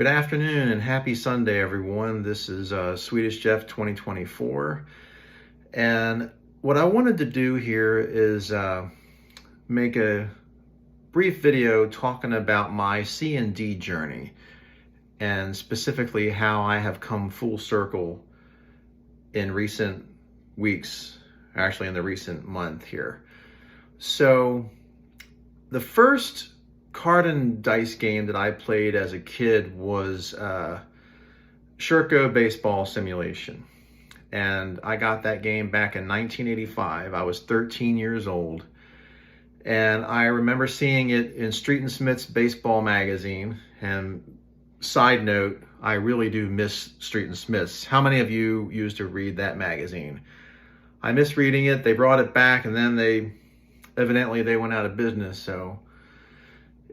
Good afternoon and happy Sunday, everyone. This is Swedish Jeff 2024. And what I wanted to do here is make a brief video talking about my C&D journey and specifically how I have come full circle in recent weeks, actually in the recent month here. So the first card and dice game that I played as a kid was Sherco Baseball Simulation. And I got that game back in 1985. I was 13 years old. And I remember seeing it in Street and Smith's baseball magazine. And side note, I really do miss Street and Smith's. How many of you used to read that magazine? I miss reading it. They brought it back and then they went out of business. So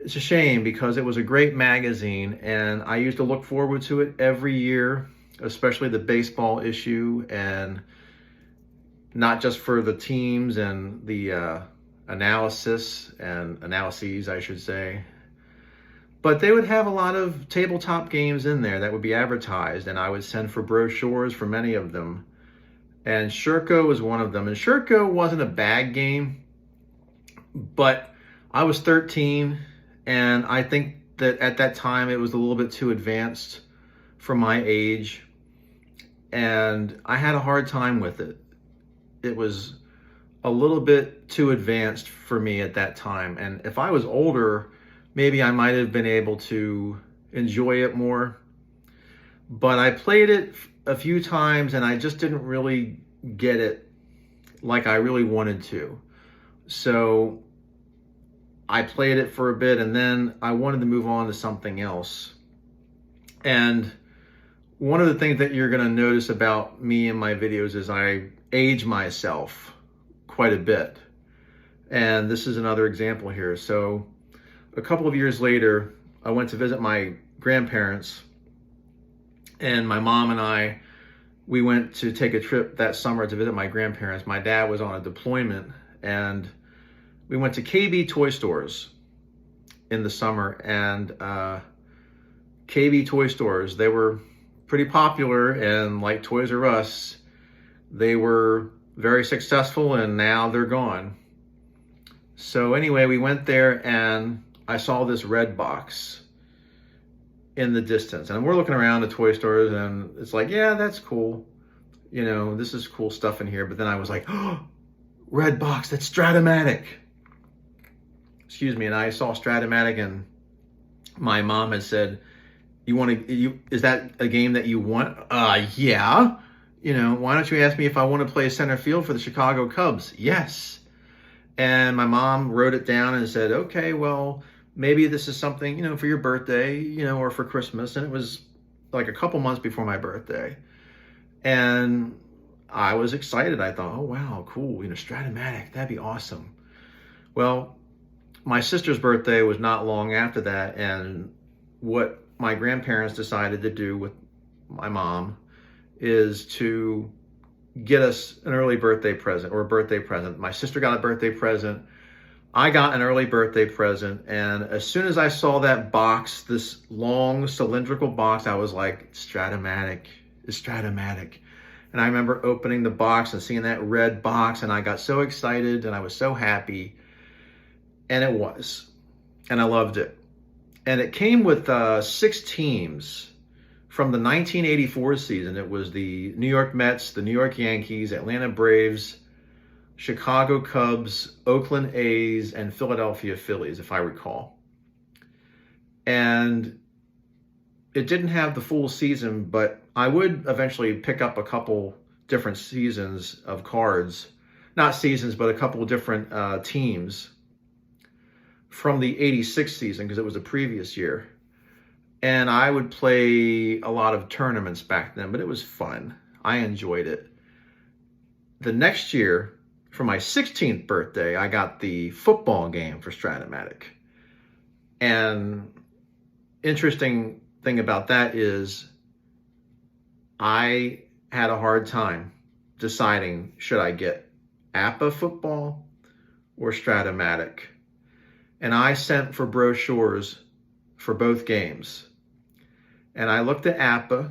it's a shame because it was a great magazine and I used to look forward to it every year, especially the baseball issue, and not just for the teams and the analyses, I should say, but they would have a lot of tabletop games in there that would be advertised, and I would send for brochures for many of them. And Sherco was one of them. And Sherco wasn't a bad game, but I was 13. And I think that at that time it was a little bit too advanced for my age. And I had a hard time with it. It was a little bit too advanced for me at that time. And if I was older, maybe I might have been able to enjoy it more. But I played it a few times and I just didn't really get it like I really wanted to. So I played it for a bit and then I wanted to move on to something else. And one of the things that you're going to notice about me in my videos is I age myself quite a bit. And this is another example here. So a couple of years later, I went to visit my grandparents, and my mom and we went to take a trip that summer to visit my grandparents. My dad was on a deployment, and we went to KB toy stores in the summer, and KB toy stores, they were pretty popular, and like Toys R Us, they were very successful and now they're gone. So anyway, we went there and I saw this red box in the distance, and we're looking around the toy stores and it's like, yeah, that's cool. You know, this is cool stuff in here. But then I was like, oh, red box, that's Stratomatic. Excuse me. And I saw Stratomatic and my mom had said, is that a game that you want? Yeah. You know, why don't you ask me if I want to play center field for the Chicago Cubs? Yes. And my mom wrote it down and said, okay, well, maybe this is something, you know, for your birthday, you know, or for Christmas. And it was like a couple months before my birthday. And I was excited. I thought, oh, wow, cool. You know, Stratomatic, that'd be awesome. Well, my sister's birthday was not long after that. And what my grandparents decided to do with my mom is to get us an early birthday present, or a birthday present. My sister got a birthday present. I got an early birthday present. And as soon as I saw that box, this long cylindrical box, I was like, Stratomatic, it's Stratomatic. And I remember opening the box and seeing that red box, and I got so excited and I was so happy. And it was. And I loved it. And it came with 6 teams from the 1984 season. It was the New York Mets, the New York Yankees, Atlanta Braves, Chicago Cubs, Oakland A's, and Philadelphia Phillies, if I recall. And it didn't have the full season, but I would eventually pick up a couple different seasons of cards. Not seasons, but a couple different teams from the 86 season, because it was the previous year. And I would play a lot of tournaments back then, but it was fun. I enjoyed it. The next year, for my 16th birthday, I got the football game for Stratomatic. And interesting thing about that is I had a hard time deciding, should I get APA football or Stratomatic? And I sent for brochures for both games. and I looked at APA,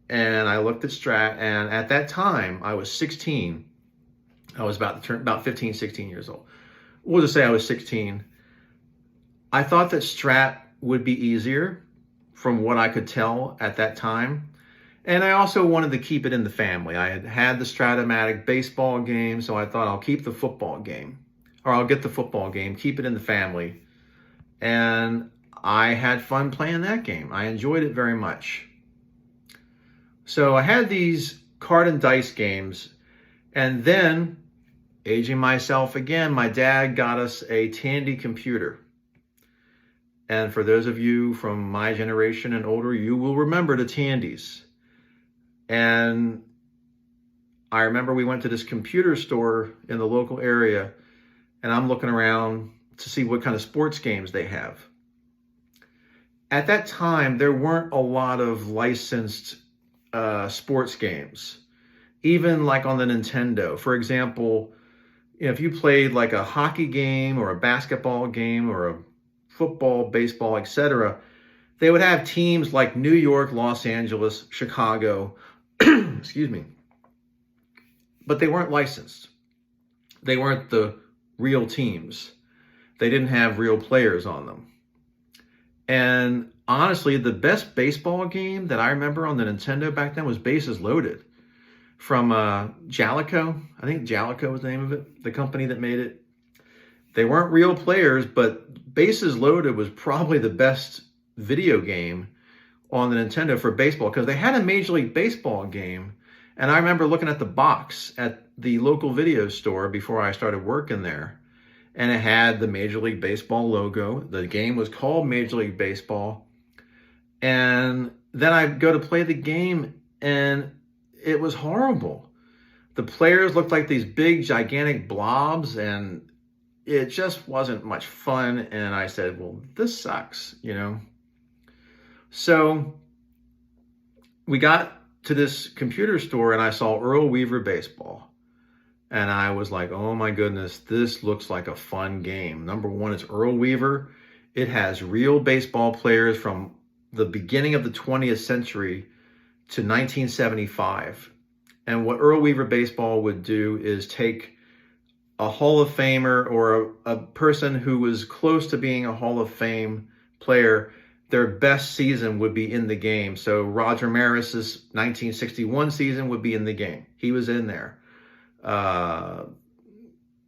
and I looked at Strat, and at that time, I was 16. I was about to turn about 15, 16 years old. We'll just say I was 16. I thought that Strat would be easier from what I could tell at that time. And I also wanted to keep it in the family. I had had the Stratomatic baseball game, so I thought I'll keep the football game. Or I'll get the football game, keep it in the family. And I had fun playing that game. I enjoyed it very much. So I had these card and dice games, and then, aging myself again, my dad got us a Tandy computer. And for those of you from my generation and older, you will remember the Tandys. And I remember we went to this computer store in the local area, and I'm looking around to see what kind of sports games they have. At that time, there weren't a lot of licensed sports games, even like on the Nintendo. For example, if you played like a hockey game or a basketball game or a football, baseball, etc., they would have teams like New York, Los Angeles, Chicago, excuse me, but they weren't licensed. They weren't the real teams. They didn't have real players on them. And honestly, the best baseball game that I remember on the Nintendo back then was Bases Loaded from Jalico. I think Jalico was the name of it, the company that made it. They weren't real players, but Bases Loaded was probably the best video game on the Nintendo for baseball, because they had a Major League Baseball game. And I remember looking at the box at the local video store before I started working there, and it had the Major League Baseball logo. The game was called Major League Baseball. And then I go to play the game, and it was horrible. The players looked like these big, gigantic blobs, and it just wasn't much fun. And I said, well, this sucks, you know? So we got to this computer store, and I saw Earl Weaver Baseball. And I was like, oh my goodness, this looks like a fun game. Number one, it's Earl Weaver. It has real baseball players from the beginning of the 20th century to 1975. And what Earl Weaver Baseball would do is take a Hall of Famer or a person who was close to being a Hall of Fame player. Their best season would be in the game. So Roger Maris's 1961 season would be in the game. He was in there.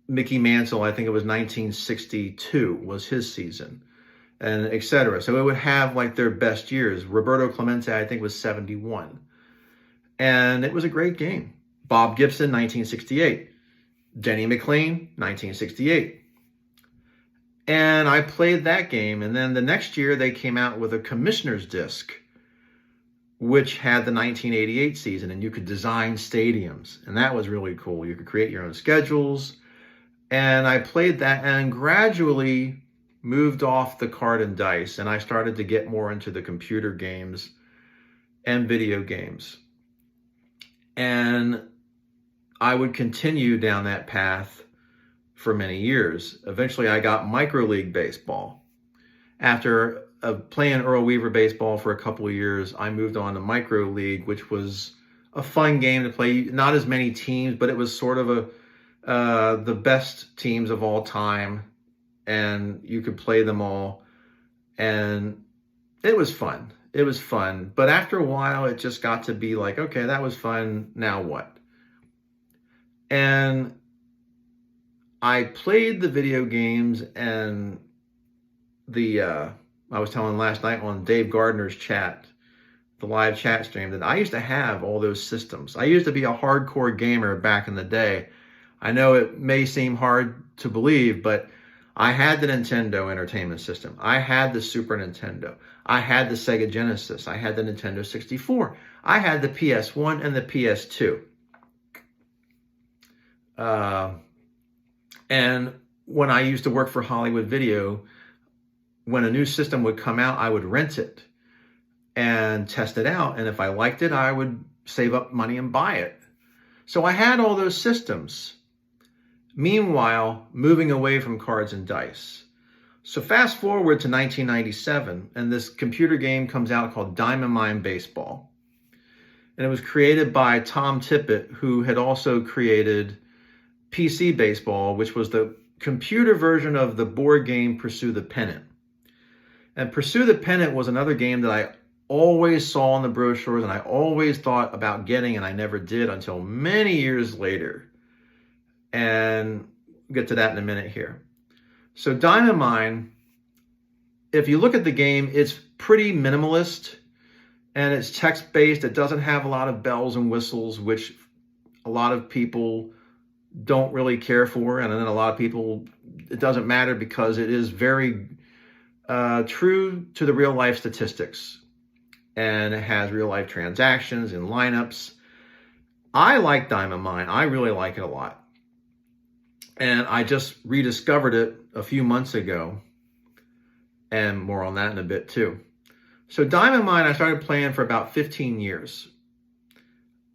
Mickey Mantle, I think it was 1962 was his season, and etc. So it would have like their best years. Roberto Clemente, I think, was 71. And it was a great game. Bob Gibson, 1968. Denny McLean, 1968. And I played that game. And then the next year they came out with a commissioner's disc, which had the 1988 season, and you could design stadiums. And that was really cool. You could create your own schedules. And I played that and gradually moved off the card and dice. And I started to get more into the computer games and video games. And I would continue down that path for many years. Eventually, I got micro league baseball. After playing Earl Weaver Baseball for a couple of years, I moved on to micro league, which was a fun game to play. Not as many teams, but it was sort of the best teams of all time, and you could play them all, and it was fun. It was fun. But after a while, it just got to be like, okay, that was fun. Now what? And I played the video games, and I was telling last night on Dave Gardner's chat, the live chat stream, that I used to have all those systems. I used to be a hardcore gamer back in the day. I know it may seem hard to believe, but I had the Nintendo Entertainment System. I had the Super Nintendo. I had the Sega Genesis. I had the Nintendo 64. I had the PS1 and the PS2. And when I used to work for Hollywood Video, when a new system would come out, I would rent it and test it out. And if I liked it, I would save up money and buy it. So I had all those systems. Meanwhile, moving away from cards and dice. So fast forward to 1997, and this computer game comes out called Diamond Mine Baseball. And it was created by Tom Tippett, who had also created PC Baseball, which was the computer version of the board game Pursue the Pennant. And Pursue the Pennant was another game that I always saw in the brochures and I always thought about getting, and I never did until many years later. And we'll get to that in a minute here. So Diamond Mine, if you look at the game, it's pretty minimalist and it's text-based. It doesn't have a lot of bells and whistles, which a lot of people don't really care for. And then a lot of people, it doesn't matter because it is very true to the real life statistics. And it has real life transactions and lineups. I like Diamond Mine. I really like it a lot. And I just rediscovered it a few months ago. And more on that in a bit too. So Diamond Mine, I started playing for about 15 years.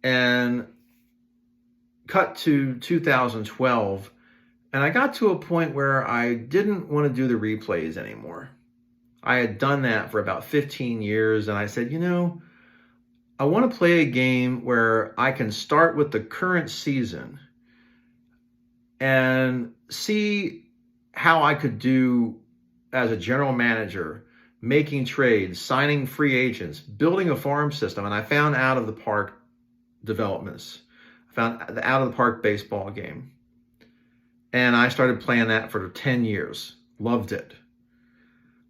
And cut to 2012. And I got to a point where I didn't want to do the replays anymore. I had done that for about 15 years. And I said, you know, I want to play a game where I can start with the current season and see how I could do as a general manager, making trades, signing free agents, building a farm system. And I found Out of the Park developments. I found the Out of the Park baseball game. And I started playing that for 10 years. Loved it.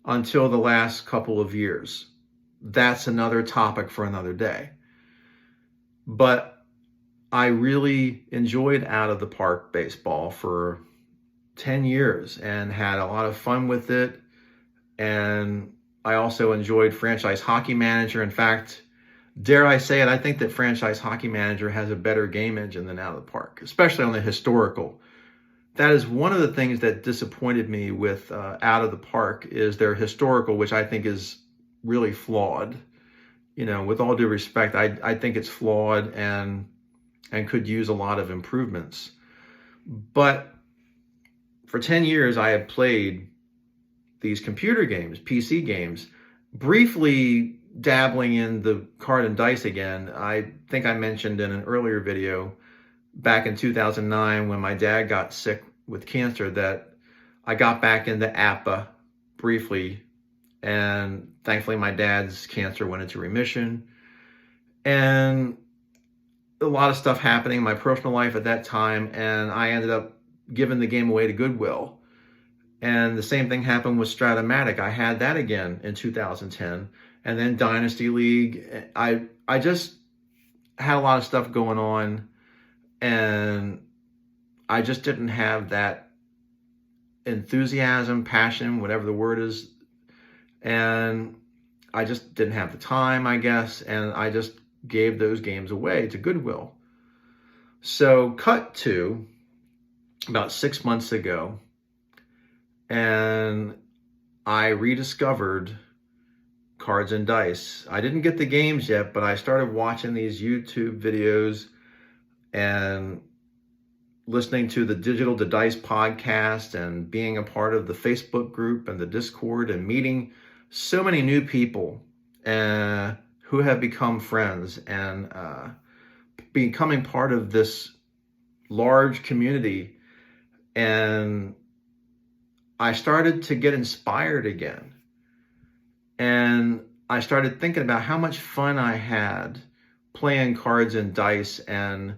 Until the last couple of years. That's another topic for another day. But I really enjoyed Out of the Park baseball for 10 years and had a lot of fun with it. And I also enjoyed Franchise Hockey Manager. In fact, dare I say it, I think that Franchise Hockey Manager has a better game engine than Out of the Park, especially on the historical. That is one of the things that disappointed me with Out of the Park is their historical, which I think is really flawed. You know, with all due respect, I think it's flawed and could use a lot of improvements. But for 10 years, I have played these computer games, PC games, briefly dabbling in the card and dice again. I think I mentioned in an earlier video back in 2009 when my dad got sick with cancer that I got back into APA briefly, and thankfully my dad's cancer went into remission. And a lot of stuff happening in my personal life at that time, and I ended up giving the game away to Goodwill. And the same thing happened with Stratomatic. I had that again in 2010. And then Dynasty League. I just had a lot of stuff going on, and I just didn't have that enthusiasm, passion, whatever the word is. And I just didn't have the time, I guess. And I just gave those games away to Goodwill. So cut to about 6 months ago, and I rediscovered cards and dice. I didn't get the games yet, but I started watching these YouTube videos and listening to the Digital to Dice podcast and being a part of the Facebook group and the Discord and meeting so many new people who have become friends and becoming part of this large community. And I started to get inspired again. And I started thinking about how much fun I had playing cards and dice. And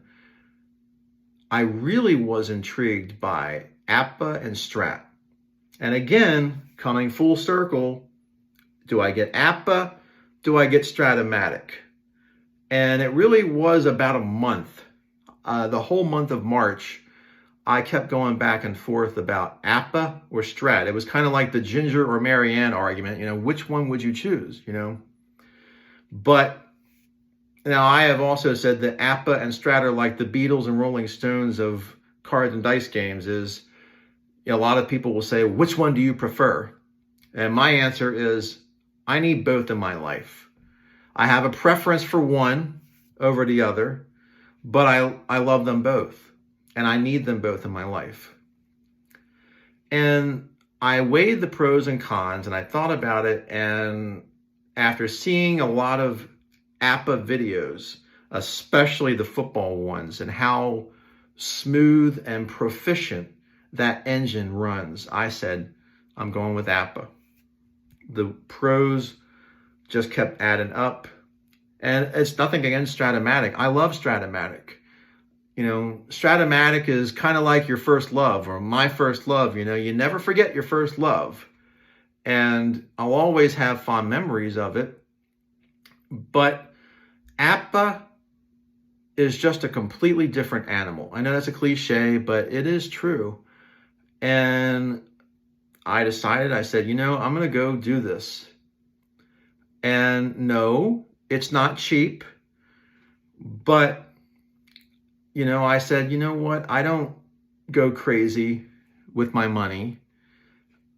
I really was intrigued by APA and Strat. And again, coming full circle, do I get APA? Do I get Stratomatic? And it really was about a month. The whole month of March, I kept going back and forth about APA or Strat. It was kind of like the Ginger or Marianne argument, you know, which one would you choose, you know? But now I have also said that APA and Strat are like the Beatles and Rolling Stones of cards and dice games. Is, you know, a lot of people will say, which one do you prefer? And my answer is, I need both in my life. I have a preference for one over the other, but I love them both. And I need them both in my life. And I weighed the pros and cons and I thought about it, and after seeing a lot of APA videos, especially the football ones, and how smooth and proficient that engine runs, I said, I'm going with APA. The pros just kept adding up. And it's nothing against Stratomatic. I love Stratomatic. You know, Stratomatic is kind of like your first love, or my first love. You know, you never forget your first love. And I'll always have fond memories of it. But APA is just a completely different animal. I know that's a cliche, but it is true. And I said, you know, I'm going to go do this. And no, it's not cheap. But, you know, I said, you know what? I don't go crazy with my money.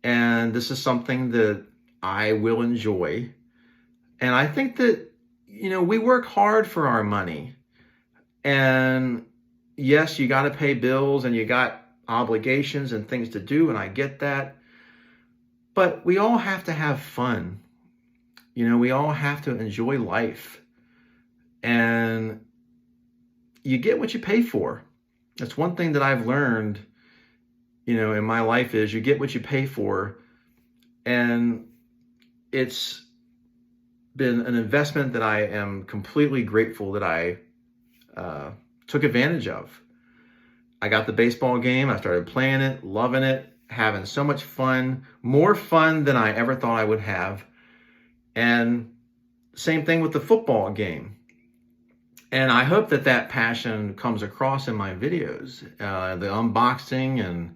And this is something that I will enjoy. And I think that, you know, we work hard for our money. And yes, you got to pay bills and you got obligations and things to do. And I get that. But we all have to have fun. You know, we all have to enjoy life. And you get what you pay for. That's one thing that I've learned, you know, in my life, is you get what you pay for. And it's been an investment that I am completely grateful that I took advantage of. I got the baseball game. I started playing it, loving it, having so much fun, more fun than I ever thought I would have. And same thing with the football game. And I hope that that passion comes across in my videos, the unboxing, and,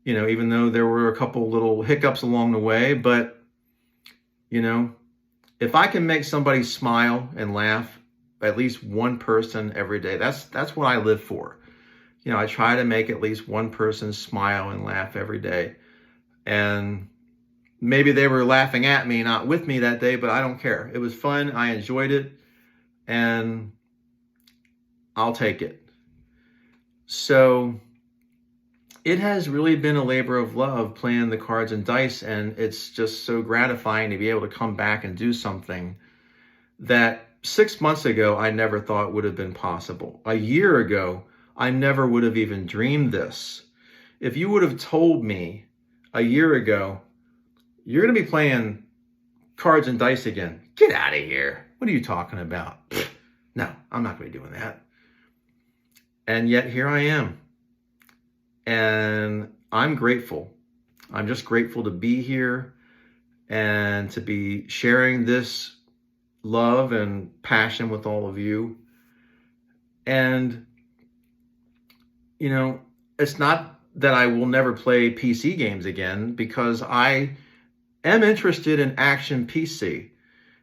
you know, even though there were a couple little hiccups along the way, but, you know, if I can make somebody smile and laugh, at least one person every day, that's what I live for. You know, I try to make at least one person smile and laugh every day. And maybe they were laughing at me, not with me that day, but I don't care. It was fun. I enjoyed it. And I'll take it. So it has really been a labor of love playing the cards and dice. And it's just so gratifying to be able to come back and do something that 6 months ago, I never thought would have been possible. A year ago, I never would have even dreamed this. If you would have told me a year ago, you're going to be playing cards and dice again, get out of here. What are you talking about? No, I'm not going to be doing that. And yet here I am. And I'm grateful. I'm just grateful to be here and to be sharing this love and passion with all of you. And, you know, it's not that I will never play PC games again, because I am interested in action PC.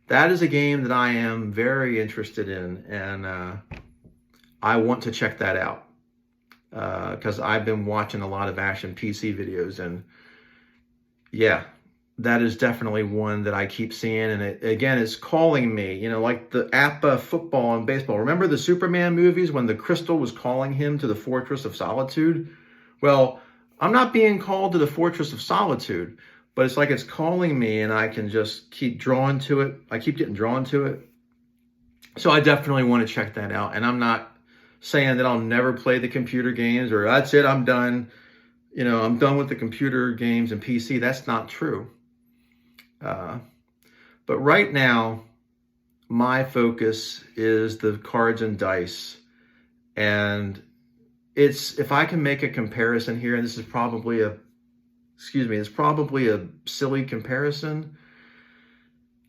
That is a game that I am very interested in, and I want to check that out because I've been watching a lot of action PC videos, and yeah, that is definitely one that I keep seeing, and it, again, it's calling me, you know, like the APA football and baseball. Remember the Superman movies when the crystal was calling him to the Fortress of Solitude? Well, I'm not being called to the Fortress of Solitude, but it's like it's calling me, and I can just keep drawn to it. I keep getting drawn to it. So I definitely want to check that out. And I'm not saying that I'll never play the computer games, or that's it, I'm done. You know, I'm done with the computer games and PC. That's not true. But right now, my focus is the cards and dice. And it's, if I can make a comparison here, and this is probably it's probably a silly comparison.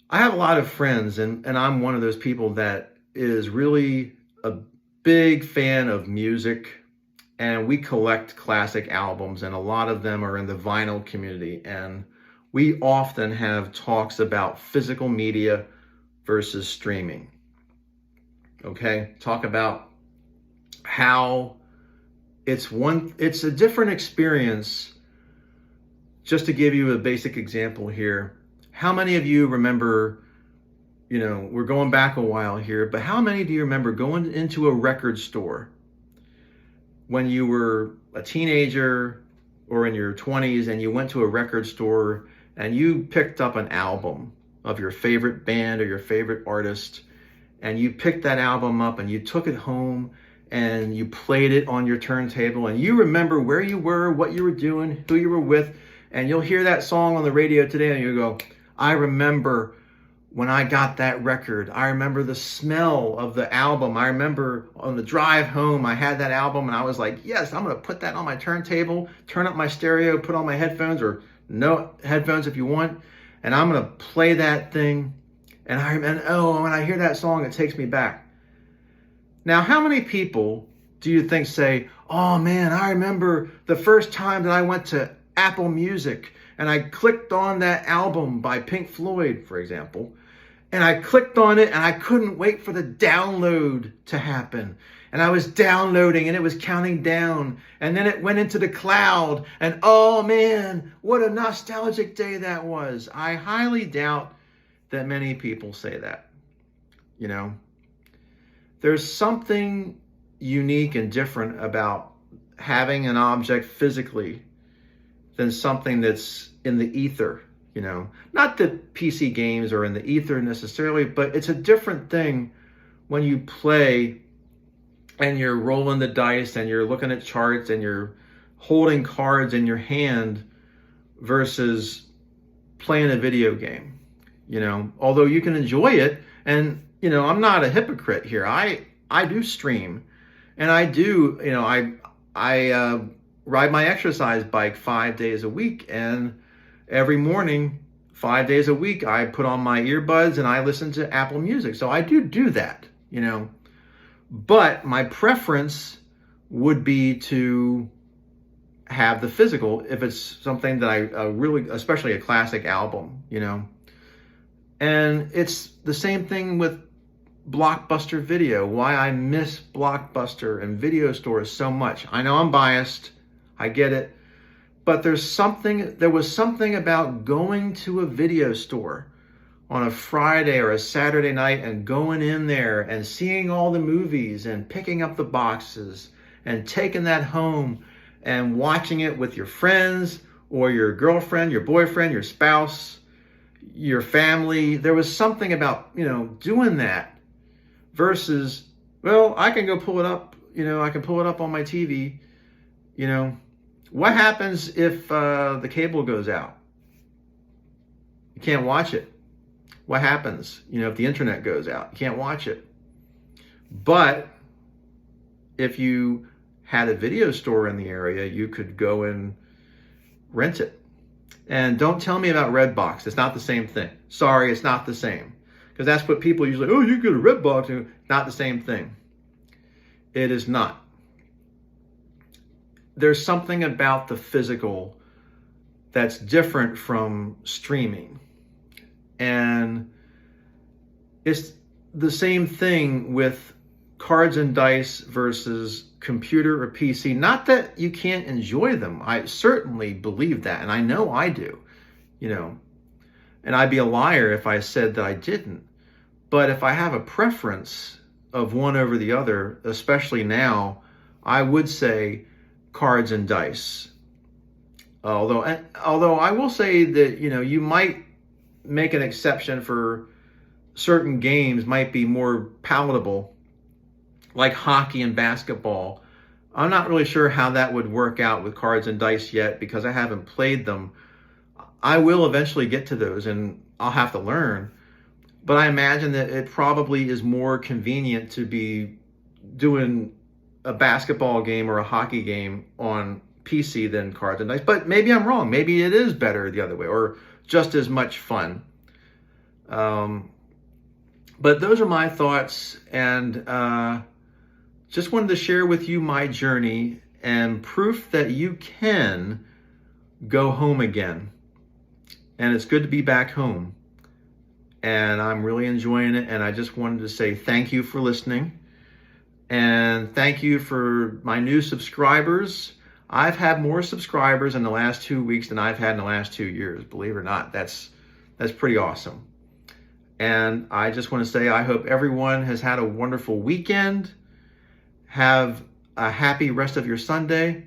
I have a lot of friends, and I'm one of those people that is really a big fan of music, and we collect classic albums, and a lot of them are in the vinyl community. And we often have talks about physical media versus streaming. Okay, talk about how it's a different experience. Just to give you a basic example here, how many of you remember, you know, we're going back a while here, but how many do you remember going into a record store when you were a teenager, or in your 20s and you went to a record store and you picked up an album of your favorite band or your favorite artist, and you picked that album up and you took it home and you played it on your turntable, and you remember where you were, what you were doing, who you were with, and you'll hear that song on the radio today and you go, I remember when I got that record. I remember the smell of the album. I remember on the drive home, I had that album and I was like, yes, I'm going to put that on my turntable, turn up my stereo, put on my headphones, or no headphones if you want, and I'm going to play that thing. And when I hear that song, it takes me back. Now, how many people do you think say, oh man, I remember the first time that I went to Apple Music and I clicked on that album by Pink Floyd, for example, and I clicked on it and I couldn't wait for the download to happen. And I was downloading and it was counting down, and then it went into the cloud, and oh man, what a nostalgic day that was. I highly doubt that many people say that. You know, there's something unique and different about having an object physically than something that's in the ether, you know. Not that PC games are in the ether necessarily, but it's a different thing when you play and you're rolling the dice and you're looking at charts and you're holding cards in your hand versus playing a video game, you know. Although you can enjoy it, and, you know, I'm not a hypocrite here. I do stream, and I do, you know, I ride my exercise bike 5 days a week, and every morning, 5 days a week, I put on my earbuds and I listen to Apple Music. So I do that, you know. But my preference would be to have the physical if it's something that I really, especially a classic album, you know. And it's the same thing with Blockbuster Video, why I miss Blockbuster and video stores so much. I know I'm biased, I get it, but there was something about going to a video store on a Friday or a Saturday night and going in there and seeing all the movies and picking up the boxes and taking that home and watching it with your friends or your girlfriend, your boyfriend, your spouse, your family. There was something about, you know, doing that versus, well, I can go pull it up, you know, I can pull it up on my TV, you know. What happens if the cable goes out? You can't watch it. What happens, you know, if the internet goes out? You can't watch it. But if you had a video store in the area, you could go and rent it. And don't tell me about Redbox. It's not the same thing. Sorry, it's not the same. Because that's what people usually, oh, you get a Redbox. Not the same thing. It is not. There's something about the physical that's different from streaming. And it's the same thing with cards and dice versus computer or PC. Not that you can't enjoy them. I certainly believe that, and I know I do, you know. And I'd be a liar if I said that I didn't. But if I have a preference of one over the other, especially now, I would say cards and dice. Although I will say that, you know, you might make an exception for certain games might be more palatable, like hockey and basketball. I'm not really sure how that would work out with cards and dice yet because I haven't played them. I will eventually get to those and I'll have to learn. But I imagine that it probably is more convenient to be doing a basketball game or a hockey game on PC than cards and dice. But maybe I'm wrong. Maybe it is better the other way, or just as much fun. But those are my thoughts, and just wanted to share with you my journey and proof that you can go home again. And it's good to be back home. And I'm really enjoying it. And I just wanted to say thank you for listening. And thank you for my new subscribers. I've had more subscribers in the last 2 weeks than I've had in the last 2 years. Believe it or not, that's pretty awesome. And I just want to say I hope everyone has had a wonderful weekend. Have a happy rest of your Sunday.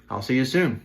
I'll see you soon.